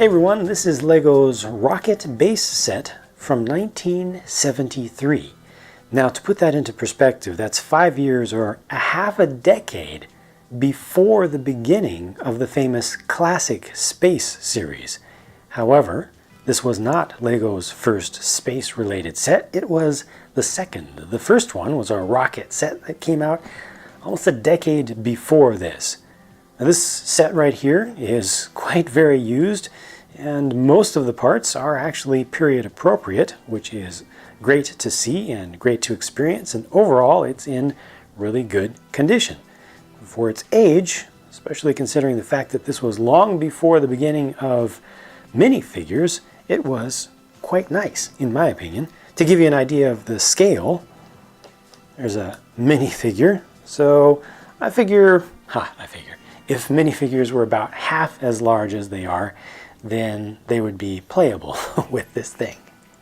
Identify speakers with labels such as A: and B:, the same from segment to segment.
A: Hey everyone, this is LEGO's Rocket Base Set from 1973. Now to put that into perspective, that's 5 years or a half a decade before the beginning of the famous classic Space series. However, this was not LEGO's first space-related set, it was the second. The first one was a rocket set that came out almost a decade before this. Now this set right here is quite very used, and most of the parts are actually period appropriate, which is great to see and great to experience, and overall it's in really good condition. For its age, especially considering the fact that this was long before the beginning of minifigures, it was quite nice, in my opinion. To give you an idea of the scale, there's a minifigure. So I figure, if minifigures were about half as large as they are, then they would be playable with this thing.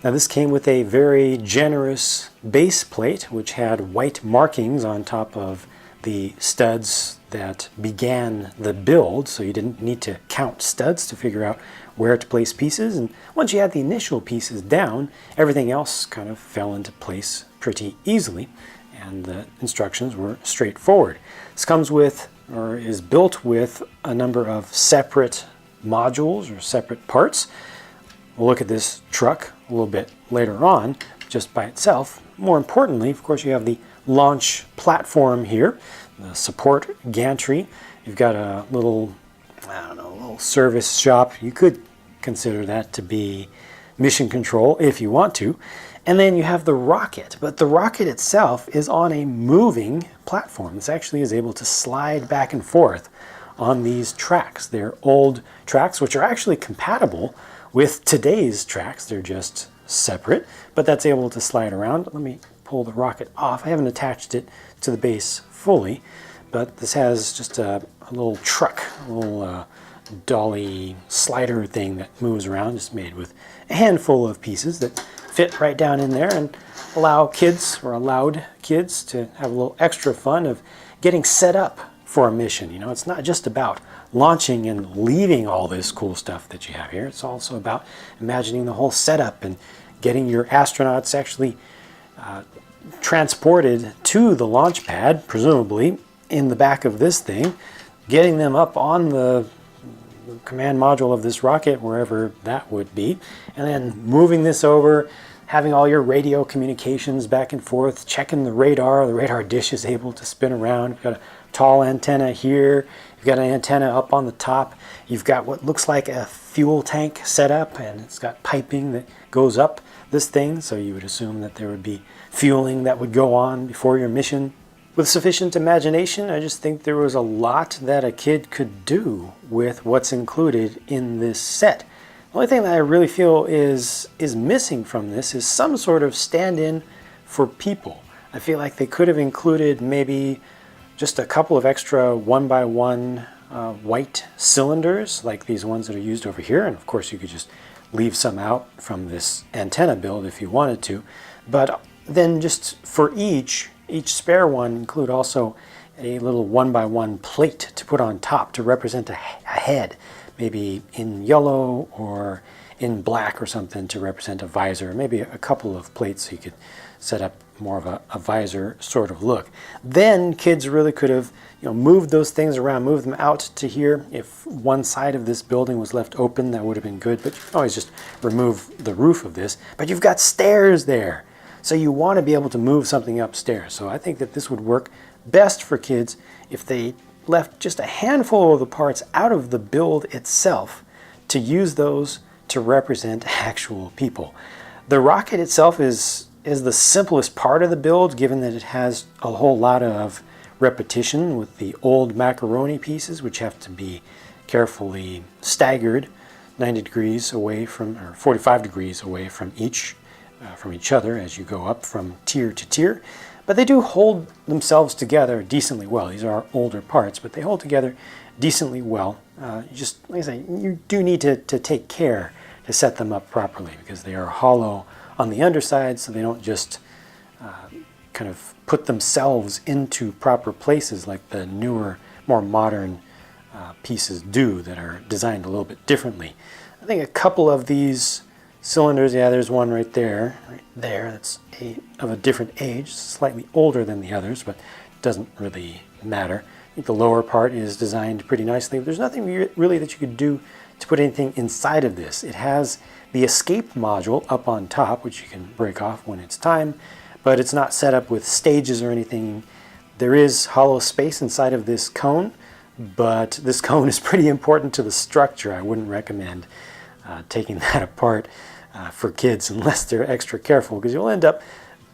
A: Now this came with a very generous base plate, which had white markings on top of the studs that began the build, so you didn't need to count studs to figure out where to place pieces. And once you had the initial pieces down, everything else kind of fell into place pretty easily, and the instructions were straightforward. This comes with, or is built with, a number of separate modules or separate parts. We'll look at this truck a little bit later on just by itself. More importantly, of course, you have the launch platform here, the support gantry. You've got a little, little service shop. You could consider that to be mission control if you want to. And then you have the rocket, but the rocket itself is on a moving platform. This actually is able to slide back and forth on these tracks. They're old tracks, which are actually compatible with today's tracks. They're just separate, but that's able to slide around. Let me pull the rocket off. I haven't attached it to the base fully, but this has just a little truck, a little dolly slider thing that moves around, just made with a handful of pieces that fit right down in there and allow kids, or allowed kids, to have a little extra fun of getting set up for a mission. You know, it's not just about launching and leaving all this cool stuff that you have here. It's also about imagining the whole setup and getting your astronauts actually transported to the launch pad, presumably in the back of this thing, getting them up on the command module of this rocket, wherever that would be, and then moving this over, having all your radio communications back and forth, checking the radar dish is able to spin around. You've got a tall antenna here, you've got an antenna up on the top, you've got what looks like a fuel tank set up, and it's got piping that goes up this thing, so you would assume that there would be fueling that would go on before your mission. With sufficient imagination, I just think there was a lot that a kid could do with what's included in this set. The only thing that I really feel is missing from this is some sort of stand-in for people. I feel like they could have included maybe just a couple of extra 1x1 white cylinders, like these ones that are used over here, and of course you could just leave some out from this antenna build if you wanted to. But then just for each spare one, include also a little 1x1 plate to put on top to represent a head, maybe in yellow or in black or something to represent a visor, maybe a couple of plates so you could set up more of a visor sort of look. Then kids really could have, moved those things around, moved them out to here. If one side of this building was left open, that would have been good, but you can always just remove the roof of this. But you've got stairs there, so you want to be able to move something upstairs. So I think that this would work best for kids if they left just a handful of the parts out of the build itself to use those to represent actual people. The rocket itself is the simplest part of the build, given that it has a whole lot of repetition with the old macaroni pieces, which have to be carefully staggered 90 degrees away from, or 45 degrees away from each other as you go up from tier to tier. But they do hold themselves together decently well. These are older parts, but they hold together decently well. Just, like I say, you do need to take care to set them up properly, because they are hollow on the underside, so they don't just kind of put themselves into proper places like the newer, more modern pieces do that are designed a little bit differently. I think a couple of these cylinders, yeah, there's one right there, that's of a different age, slightly older than the others, but it doesn't really matter. I think the lower part is designed pretty nicely. There's nothing really that you could do to put anything inside of this. It has the escape module up on top, which you can break off when it's time, but it's not set up with stages or anything. There is hollow space inside of this cone, but this cone is pretty important to the structure. I wouldn't recommend taking that apart for kids unless they're extra careful, because you'll end up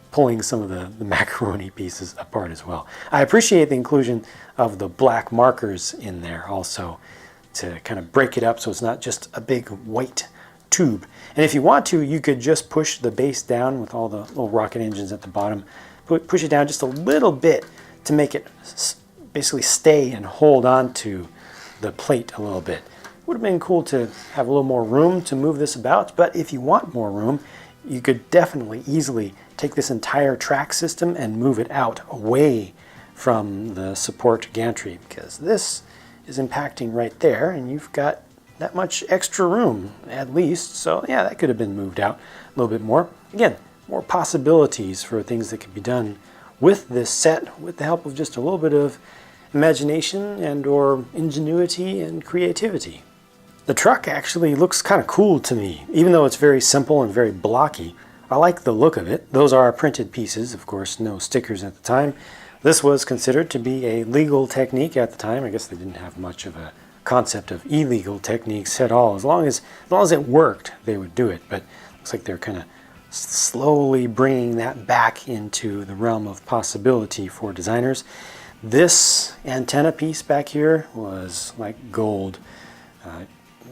A: pulling some of the macaroni pieces apart as well. I appreciate the inclusion of the black markers in there also to kind of break it up so it's not just a big white tube. And if you want to, you could just push the base down with all the little rocket engines at the bottom. Push it down just a little bit to make it basically stay and hold on to the plate a little bit. Would have been cool to have a little more room to move this about, but if you want more room, you could definitely easily take this entire track system and move it out away from the support gantry, because this is impacting right there and you've got that much extra room at least. So yeah, that could have been moved out a little bit more. Again, more possibilities for things that could be done with this set with the help of just a little bit of imagination and or ingenuity and creativity. The truck actually looks kind of cool to me, even though it's very simple and very blocky. I like the look of it. Those are printed pieces, of course, no stickers at the time. This was considered to be a legal technique at the time. I guess they didn't have much of a concept of illegal techniques at all. As long as it worked, they would do it. But it looks like they're kind of slowly bringing that back into the realm of possibility for designers. This antenna piece back here was like gold.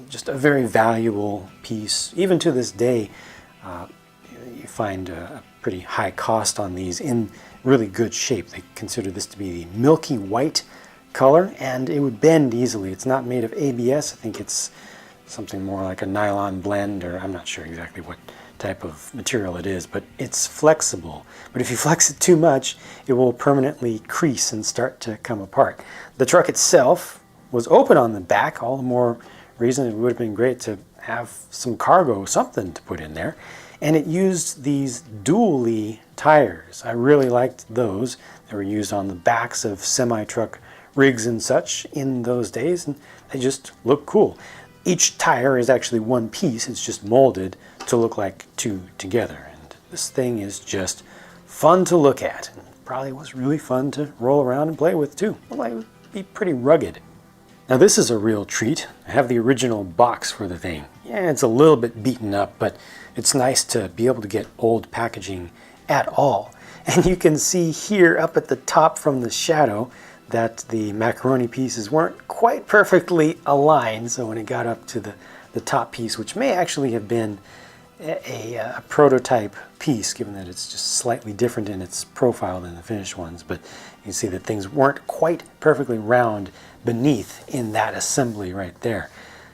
A: Just a very valuable piece. Even to this day, you find a pretty high cost on these in really good shape. They consider this to be the milky white color, and it would bend easily. It's not made of ABS. I think it's something more like a nylon blend, or I'm not sure exactly what type of material it is, but it's flexible. But if you flex it too much, it will permanently crease and start to come apart. The truck itself was open on the back, all the more reason it would have been great to have some cargo, something to put in there. And it used these dually tires. I really liked those. They were used on the backs of semi-truck rigs and such in those days, and they just look cool. Each tire is actually one piece. It's just molded to look like two together. And this thing is just fun to look at. And probably was really fun to roll around and play with too. Well, it would be pretty rugged. Now this is a real treat. I have the original box for the thing. Yeah, it's a little bit beaten up, but it's nice to be able to get old packaging at all. And you can see here up at the top from the shadow that the macaroni pieces weren't quite perfectly aligned. So when it got up to the top piece, which may actually have been a prototype piece, given that it's just slightly different in its profile than the finished ones, but you can see that things weren't quite perfectly round beneath in that assembly right there.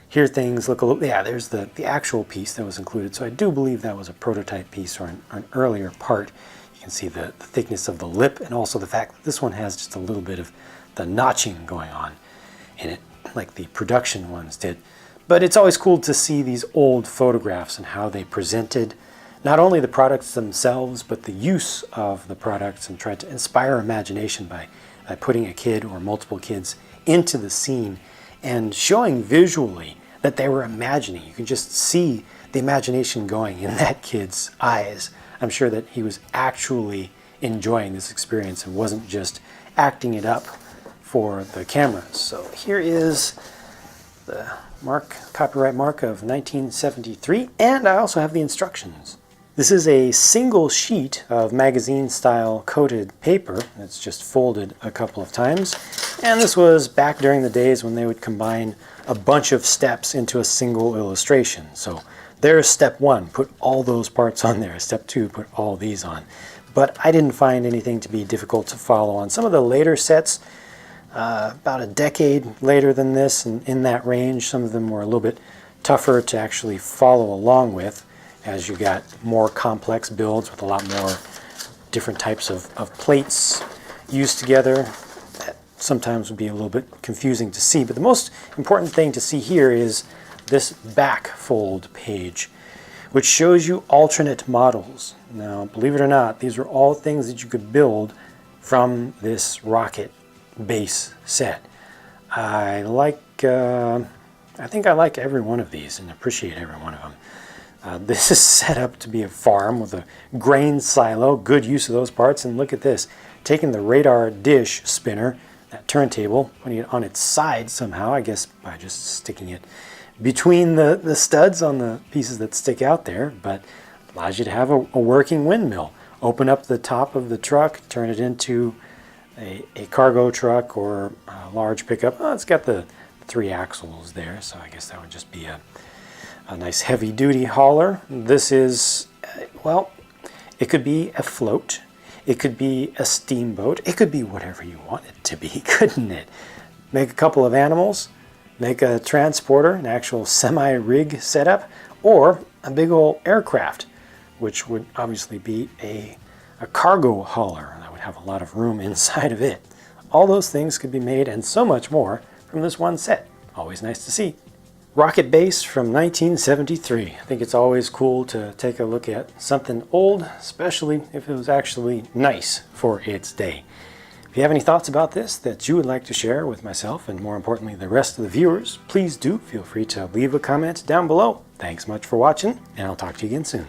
A: Here things look a little, yeah, there's the actual piece that was included. So I do believe that was a prototype piece or an earlier part. You can see the thickness of the lip, and also the fact that this one has just a little bit of the notching going on in it, like the production ones did. But it's always cool to see these old photographs and how they presented not only the products themselves, but the use of the products, and tried to inspire imagination by putting a kid or multiple kids into the scene and showing visually that they were imagining. You can just see the imagination going in that kid's eyes. I'm sure that he was actually enjoying this experience and wasn't just acting it up for the cameras. So here is the copyright mark of 1973, and I also have the instructions. This is a single sheet of magazine-style coated paper that's just folded a couple of times, and this was back during the days when they would combine a bunch of steps into a single illustration. So there's step one, put all those parts on there. Step two, put all these on. But I didn't find anything to be difficult to follow on. Some of the later sets, about a decade later than this, and in that range, some of them were a little bit tougher to actually follow along with, as you got more complex builds with a lot more different types of plates used together. sometimes would be a little bit confusing to see. But the most important thing to see here is this back fold page, which shows you alternate models. Now, believe it or not, these are all things that you could build from this rocket base set. I think I like every one of these and appreciate every one of them. This is set up to be a farm with a grain silo, good use of those parts. And look at this, taking the radar dish spinner, that turntable, putting it on its side somehow, I guess by just sticking it between the studs on the pieces that stick out there, but allows you to have a working windmill. Open up the top of the truck, turn it into a cargo truck or a large pickup. Oh, it's got the 3 axles there, so I guess that would just be a nice heavy-duty hauler. This is, well, it could be a float. It could be a steamboat. It could be whatever you want it to be, couldn't it? Make a couple of animals, make a transporter, an actual semi-rig setup, or a big old aircraft, which would obviously be a cargo hauler that would have a lot of room inside of it. All those things could be made and so much more from this one set. Always nice to see. Rocket base from 1973. I think it's always cool to take a look at something old, especially if it was actually nice for its day. If you have any thoughts about this that you would like to share with myself and more importantly the rest of the viewers, please do feel free to leave a comment down below. Thanks much for watching, and I'll talk to you again soon.